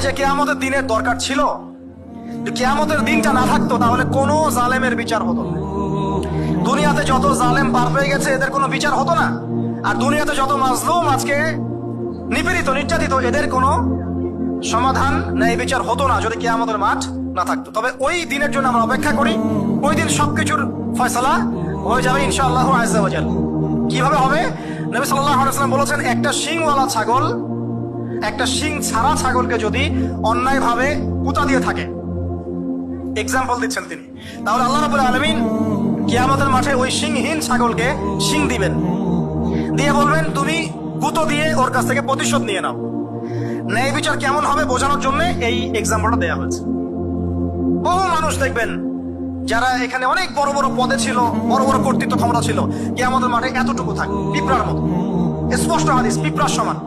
যে কিয়ামতের দিনের দরকার ছিল? কিয়ামতের দিনটা না থাকতো তাহলে কোনো জালেমের বিচার হতো না। দুনিয়াতে যত জালেম পার পেয়ে গেছে এদের কোনো বিচার হতো না, আর দুনিয়াতে যত মাজলুম আজকে নিপীড়িত নির্যাতিত এদের কোনো সমাধান ন্যায় বিচার হতো না যদি কিয়ামতের মাঠ না থাকতো। তবে ওই দিনের জন্য আমরা অপেক্ষা করি, ওই দিন সবকিছুর ফয়সালা হয়ে যাবে ইনশাআল্লাহ আযজা ওয়া জাল। কিভাবে হবে? নবী সাল্লাল্লাহু আলাইহি ওয়াসাল্লাম বলেছেন, একটা শিংওয়ালা ছাগল একটা শিং ছাড়া ছাগলকে যদি অন্যায়ভাবে পুঁতা দিয়ে থাকে, এক্সাম্পল দিচ্ছেন তিনি, তাহলে আল্লাহ রাব্বুল আলামিন কিয়ামতের মাঠে ওই শিংহীন ছাগলকে শিং দিবেন, দিয়ে বলবেন তুমি গুঁতো দিয়ে ওর কাছ থেকে প্রতিশোধ নিয়ে নাও। ন্যায় বিচার কেমন হবে বোঝানোর জন্য এই এক্সাম্পলটা দেওয়া হয়েছে। বহু মানুষ দেখবেন যারা এখানে অনেক বড় বড় পদে ছিল, বড় বড় কর্তৃত্ব ক্ষমতা ছিল, কিয়ামতের মাঠে এতটুকু থাকে পিঁপড়ার মতো। স্পষ্ট হাদিস, পিঁপড়ার সমান।